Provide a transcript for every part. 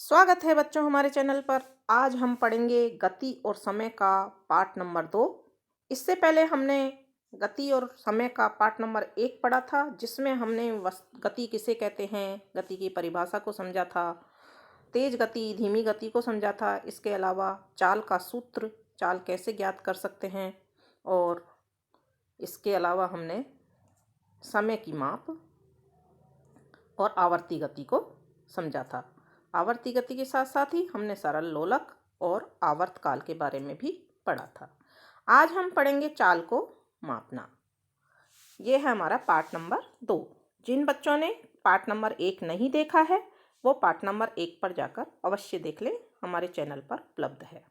स्वागत है बच्चों हमारे चैनल पर। आज हम पढ़ेंगे गति और समय का पाठ नंबर 2। इससे पहले हमने गति और समय का पाठ नंबर 1 पढ़ा था, जिसमें हमने गति किसे कहते हैं, गति की परिभाषा को समझा था, तेज गति धीमी गति को समझा था। इसके अलावा चाल का सूत्र, चाल कैसे ज्ञात कर सकते हैं, और इसके अलावा हमने समय की माप और आवर्ती गति को समझा था। आवर्ती गति के साथ साथ ही हमने सरल लोलक और आवर्तकाल के बारे में भी पढ़ा था। आज हम पढ़ेंगे चाल को मापना। ये है हमारा पाठ नंबर 2। जिन बच्चों ने पाठ नंबर 1 नहीं देखा है, वो पाठ नंबर 1 पर जाकर अवश्य देख लें, हमारे चैनल पर उपलब्ध है।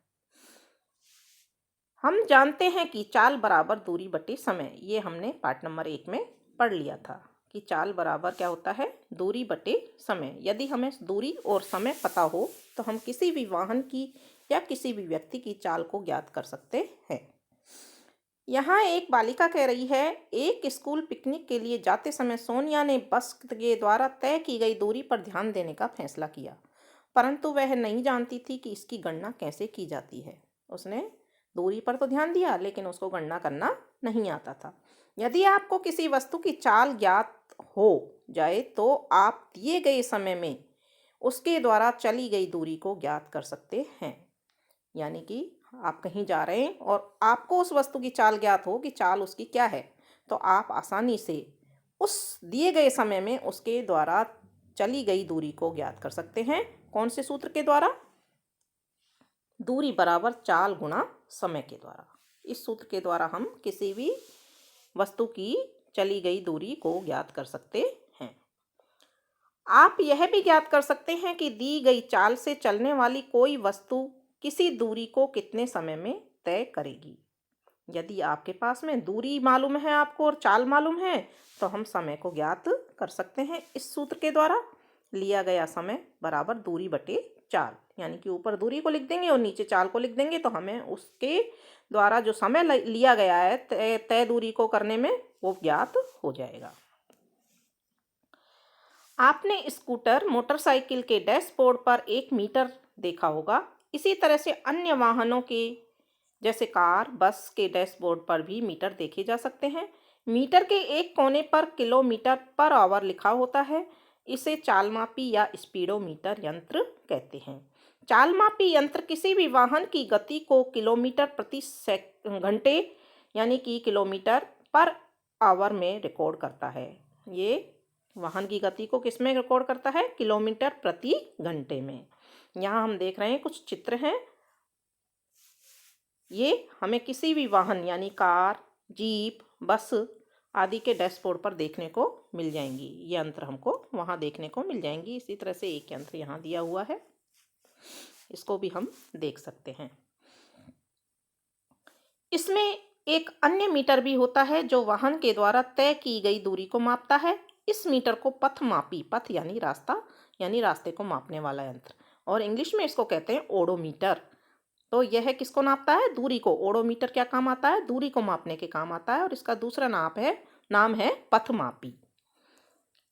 हम जानते हैं कि चाल बराबर दूरी बटे समय। ये हमने पाठ नंबर 1 में पढ़ लिया था कि चाल बराबर क्या होता है, दूरी बटे समय। यदि हमें दूरी और समय पता हो तो हम किसी भी वाहन की या किसी भी व्यक्ति की चाल को ज्ञात कर सकते हैं। यहाँ एक बालिका कह रही है, एक स्कूल पिकनिक के लिए जाते समय सोनिया ने बस के द्वारा तय की गई दूरी पर ध्यान देने का फैसला किया, परंतु वह नहीं जानती थी कि इसकी गणना कैसे की जाती है। उसने दूरी पर तो ध्यान दिया, लेकिन उसको गणना करना नहीं आता था। यदि आपको किसी वस्तु की चाल ज्ञात हो जाए तो आप दिए गए समय में उसके द्वारा चली गई दूरी को ज्ञात कर सकते हैं। यानी कि आप कहीं जा रहे हैं और आपको उस वस्तु की चाल ज्ञात हो कि चाल उसकी क्या है, तो आप आसानी से उस दिए गए समय में उसके द्वारा चली गई दूरी को ज्ञात कर सकते हैं। कौन से सूत्र के द्वारा? दूरी बराबर चाल गुणा समय के द्वारा। इस सूत्र के द्वारा हम किसी भी वस्तु की चली गई दूरी को ज्ञात कर सकते हैं। आप यह भी ज्ञात कर सकते हैं कि दी गई चाल से चलने वाली कोई वस्तु किसी दूरी को कितने समय में तय करेगी। यदि आपके पास में दूरी मालूम है आपको और चाल मालूम है, तो हम समय को ज्ञात कर सकते हैं इस सूत्र के द्वारा। लिया गया समय बराबर दूरी बटे चाल, यानी कि ऊपर दूरी को लिख देंगे और नीचे चाल को लिख देंगे, तो हमें उसके द्वारा जो समय लिया गया है तय दूरी को करने में, वो ज्ञात हो जाएगा। आपने स्कूटर मोटरसाइकिल के डैशबोर्ड पर 1 मीटर देखा होगा। इसी तरह से अन्य वाहनों के जैसे कार, बस के डैशबोर्ड पर भी मीटर देखे जा सकते हैं। मीटर के एक कोने पर किलोमीटर पर आवर लिखा होता है। इसे चालमापी या स्पीडोमीटर यंत्र कहते हैं। चालमापी यंत्र किसी भी वाहन की गति को किलोमीटर प्रति घंटे यानी कि किलोमीटर पर आवर में रिकॉर्ड करता है। ये वाहन की गति को किस में रिकॉर्ड करता है? किलोमीटर प्रति घंटे में। यहाँ हम देख रहे हैं कुछ चित्र हैं। ये हमें किसी भी वाहन यानी कार, जीप, बस आदि के डैशबोर्ड पर देखने को मिल जाएंगी। ये यंत्र हमको वहाँ देखने को मिल जाएंगी। इसी तरह से एक यंत्र यहाँ दिया हुआ है, इसको भी हम देख सकते हैं। इसमें एक अन्य मीटर भी होता है जो वाहन के द्वारा तय की गई दूरी को मापता है। इस मीटर को पथमापी, पथ यानी रास्ता, यानी रास्ते को मापने वाला यंत्र, और इंग्लिश में इसको कहते हैं ओडोमीटर। तो यह किसको नापता है? दूरी को। ओडोमीटर क्या काम आता है? दूरी को मापने के काम आता है, और इसका दूसरा नाम है पथमापी।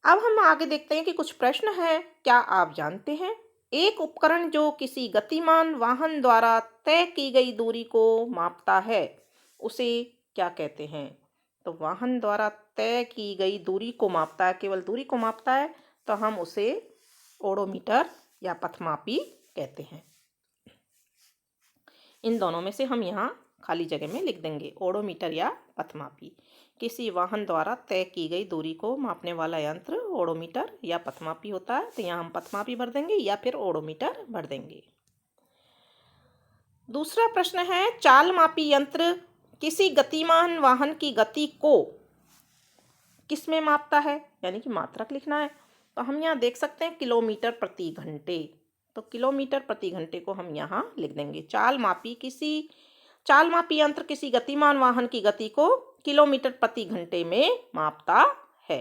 अब हम आगे देखते हैं कि कुछ प्रश्न है। क्या आप जानते हैं एक उपकरण जो किसी गतिमान वाहन द्वारा तय की गई दूरी को मापता है, उसे क्या कहते हैं? तो वाहन द्वारा तय की गई दूरी को मापता है, केवल दूरी को मापता है, तो हम उसे ओडोमीटर या पथमापी कहते हैं। इन दोनों में से हम यहाँ खाली जगह में लिख देंगे ओडोमीटर या पथमापी। किसी वाहन द्वारा तय की गई दूरी को मापने वाला यंत्र ओडोमीटर या पथमापी होता है, तो यहाँ हम पथमापी भर देंगे या फिर ओडोमीटर भर देंगे। दूसरा प्रश्न है, चाल मापी यंत्र किसी गतिमान वाहन की गति को किस में मापता है? यानी कि मात्रक लिखना है, तो हम यहाँ देख सकते हैं किलोमीटर प्रति घंटे। तो किलोमीटर प्रति घंटे को हम यहाँ लिख देंगे। चाल मापी यंत्र किसी गतिमान वाहन की गति को किलोमीटर प्रति घंटे में मापता है,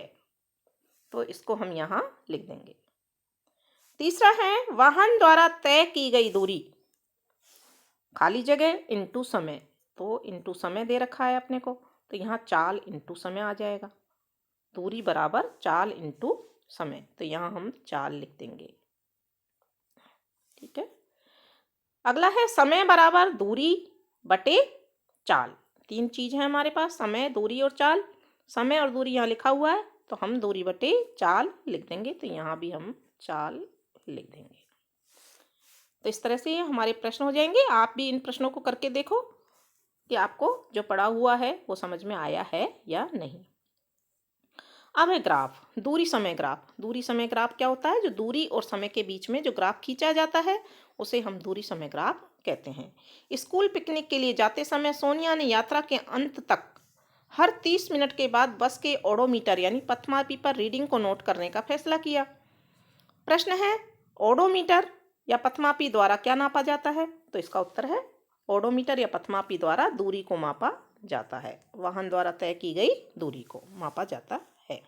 तो इसको हम यहाँ लिख देंगे। तीसरा है, वाहन द्वारा तय की गई दूरी, खाली जगह इनटू समय। तो इनटू समय दे रखा है अपने को, तो यहाँ चाल इनटू समय आ जाएगा। दूरी बराबर चाल इनटू समय, तो यहाँ हम चाल लिख देंगे। अगला है समय बराबर दूरी बटे चाल। 3 चीज़ है हमारे पास, समय, दूरी और चाल। समय और दूरी यहाँ लिखा हुआ है तो हम दूरी बटे चाल लिख देंगे, तो यहाँ भी हम चाल लिख देंगे। तो इस तरह से हमारे प्रश्न हो जाएंगे। आप भी इन प्रश्नों को करके देखो कि आपको जो पढ़ा हुआ है वो समझ में आया है या नहीं। अब है ग्राफ, दूरी समय ग्राफ। दूरी समय ग्राफ क्या होता है? जो दूरी और समय के बीच में जो ग्राफ खींचा जाता है उसे हम दूरी समय ग्राफ कहते हैं। स्कूल पिकनिक के लिए जाते समय सोनिया ने यात्रा के अंत तक हर 30 मिनट के बाद बस के ओडोमीटर यानी पथमापी पर रीडिंग को नोट करने का फैसला किया। प्रश्न है, ओडोमीटर या पथमापी द्वारा क्या नापा जाता है? तो इसका उत्तर है, ओडोमीटर या पथमापी द्वारा दूरी को मापा जाता है। वाहन द्वारा तय की गई दूरी को मापा जाता है।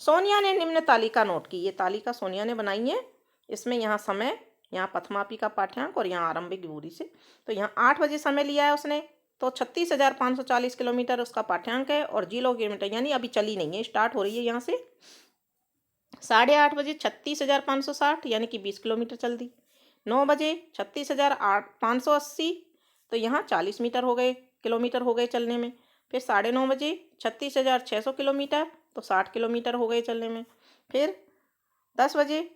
सोनिया ने निम्न तालिका नोट की। ये तालिका सोनिया ने बनाई है। इसमें यहाँ समय, यहाँ पथमापी का पाठ्यांक और यहाँ आरंभिक दूरी से। तो यहाँ 8 बजे समय लिया है उसने, तो 36,540 किलोमीटर उसका पाठ्यांक है और 0 किलोमीटर यानी अभी चली नहीं है, स्टार्ट हो रही है यहाँ से 8:30 बजे 36,560 यानी कि 20 किलोमीटर चल दी। 9 बजे 36,580 तो यहाँ 40 मीटर हो गए, किलोमीटर हो गए चलने में। फिर 9:30 बजे 36,600 किलोमीटर तो 60 किलोमीटर हो गए चलने में। फिर 10 बजे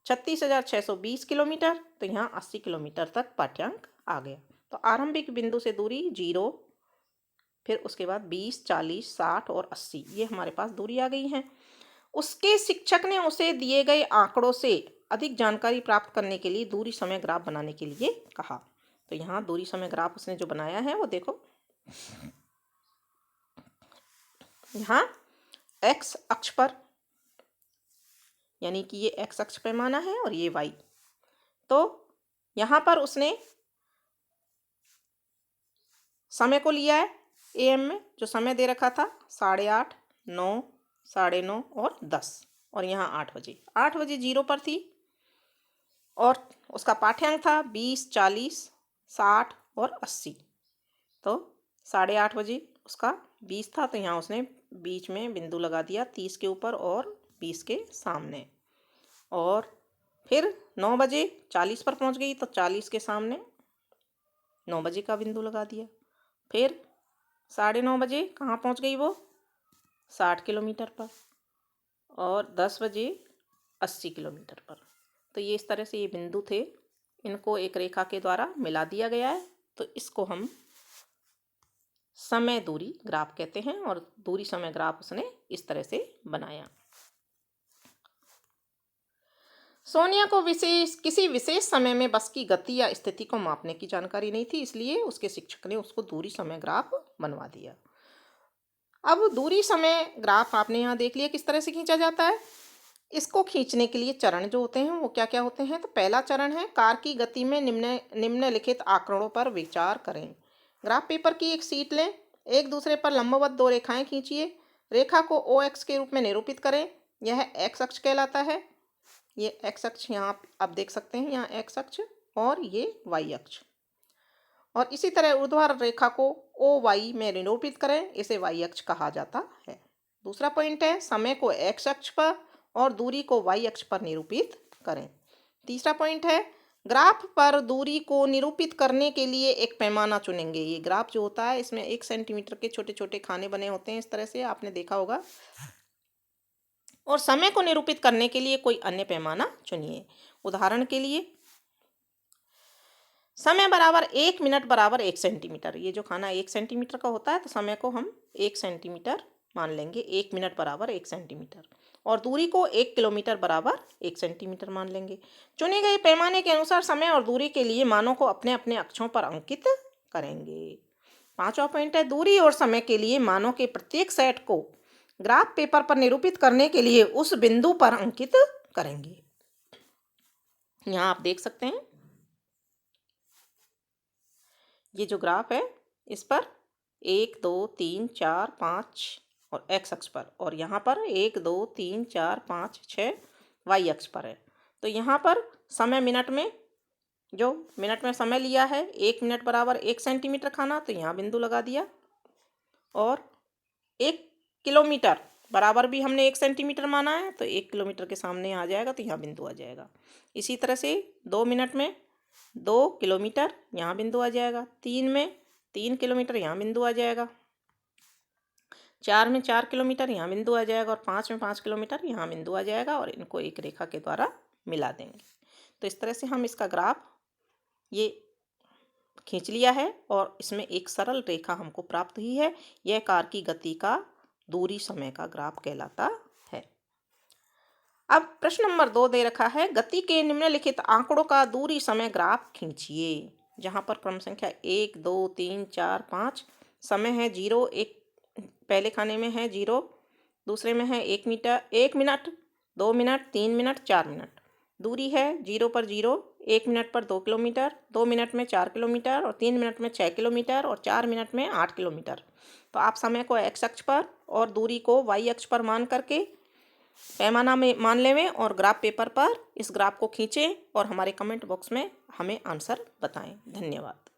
36,620 किलोमीटर तो यहाँ 80 किलोमीटर तक पाठ्यांक आ गया। तो आरंभिक बिंदु से दूरी 0, फिर उसके बाद 20, 40, 60 और 80 ये हमारे पास दूरी आ गई है। उसके शिक्षक ने उसे दिए गए आंकड़ों से अधिक जानकारी प्राप्त करने के लिए दूरी समय ग्राफ बनाने के लिए कहा। तो यहाँ दूरी समय ग्राफ उसने जो बनाया है वो देखो, यहाँ x अक्ष पर यानी कि ये x अक्ष पैमाना है और ये y। तो यहाँ पर उसने समय को लिया है AM में, जो समय दे रखा था 8:30, 9, 9:30 और 10 और यहाँ 8 बजे। 8 बजे 0 पर थी और उसका पाठ्यांक था 20, 40, 60 और 80। तो 8:30 बजे उसका 20 था तो यहाँ उसने बीच में बिंदु लगा दिया 30 के ऊपर और 20 के सामने। और फिर 9 बजे 40 पर पहुँच गई तो 40 के सामने 9 बजे का बिंदु लगा दिया। फिर 9:30 बजे कहाँ पहुँच गई वो? 60 किलोमीटर पर। और 10 बजे 80 किलोमीटर पर। तो ये इस तरह से ये बिंदु थे, इनको एक रेखा के द्वारा मिला दिया गया है। तो इसको हम समय दूरी ग्राफ कहते हैं और दूरी समय ग्राफ उसने इस तरह से बनाया। सोनिया को किसी विशेष समय में बस की गति या स्थिति को मापने की जानकारी नहीं थी, इसलिए उसके शिक्षक ने उसको दूरी समय ग्राफ बनवा दिया। अब दूरी समय ग्राफ आपने यहाँ देख लिया किस तरह से खींचा जाता है। इसको खींचने के लिए चरण जो होते हैं वो क्या क्या होते हैं? तो पहला चरण है, कार की गति में निम्नलिखित आंकड़ों पर विचार करें। ग्राफ पेपर की एक शीट लें, एक दूसरे पर लंबवत 2 रेखाएं खींचिए। रेखा को OX के रूप में निरूपित करें। यह एक्स अक्ष कहलाता है। ये एक्स अक्ष यहाँ आप देख सकते हैं, यहाँ एक्स अक्ष और ये वाई अक्ष। और इसी तरह ऊर्ध्वाधर रेखा को OY में निरूपित करें, इसे वाई अक्ष कहा जाता है। दूसरा पॉइंट है, समय को एक्स अक्ष पर और दूरी को वाई अक्ष पर निरूपित करें। तीसरा पॉइंट है, ग्राफ पर दूरी को निरूपित करने के लिए एक पैमाना चुनेंगे। ये ग्राफ जो होता है इसमें 1 सेंटीमीटर के छोटे छोटे खाने बने होते हैं, इस तरह से आपने देखा होगा। और समय को निरूपित करने के लिए कोई अन्य पैमाना चुनिए। उदाहरण के लिए समय बराबर 1 मिनट बराबर 1 सेंटीमीटर। ये जो खाना 1 सेंटीमीटर का होता है तो समय को हम 1 सेंटीमीटर मान लेंगे। 1 मिनट बराबर 1 सेंटीमीटर और दूरी को 1 किलोमीटर बराबर 1 सेंटीमीटर मान लेंगे। चुने गए पैमाने के अनुसार समय और दूरी के लिए मानों को अपने अपने अक्षों पर अंकित करेंगे। पांचवा पॉइंट है, दूरी और समय के लिए मानों के प्रत्येक सेट को ग्राफ पेपर पर निरूपित करने के लिए उस बिंदु पर अंकित करेंगे। यहाँ आप देख सकते हैं ये जो ग्राफ है इस पर 1, 2, 3, 4, 5 और एक्स अक्ष पर, और यहाँ पर 1, 2, 3, 4, 5, 6 वाई अक्ष पर है। तो यहाँ पर समय मिनट में, जो मिनट में समय लिया है 1 मिनट बराबर 1 सेंटीमीटर खाना, तो यहाँ बिंदु लगा दिया। और 1 किलोमीटर बराबर भी हमने 1 सेंटीमीटर माना है तो 1 किलोमीटर के सामने आ जाएगा तो यहाँ बिंदु आ जाएगा। इसी तरह से 2 मिनट में 2 किलोमीटर, यहाँ बिंदु आ जाएगा। 3 में 3 किलोमीटर, यहाँ बिंदु आ जाएगा। 4 में 4 किलोमीटर, यहाँ बिंदु आ जाएगा। और 5 में 5 किलोमीटर, यहाँ बिंदु आ जाएगा। और इनको एक रेखा के द्वारा मिला देंगे। तो इस तरह से हम इसका ग्राफ ये खींच लिया है और इसमें एक सरल रेखा हमको प्राप्त हुई है। यह कार की गति का दूरी समय का ग्राफ कहलाता है। अब प्रश्न नंबर 2 दे रखा है, गति के निम्नलिखित आंकड़ों का दूरी समय ग्राफ खींचिए। जहाँ पर क्रम संख्या 1, 2, 3, 4, 5, समय है 0, एक पहले खाने में है 0, दूसरे में है 1 मिनट, 2 मिनट, 3 मिनट, 4 मिनट। दूरी है 0 पर 0, 1 मिनट पर 2 किलोमीटर, 2 मिनट में 4 किलोमीटर, और 3 मिनट में 6 किलोमीटर, और 4 मिनट में 8 किलोमीटर। तो आप समय को x अक्ष पर और दूरी को y अक्ष पर मान करके पैमाना में मान लेवें और ग्राफ पेपर पर इस ग्राफ को खींचें और हमारे कमेंट बॉक्स में हमें आंसर बताएं। धन्यवाद।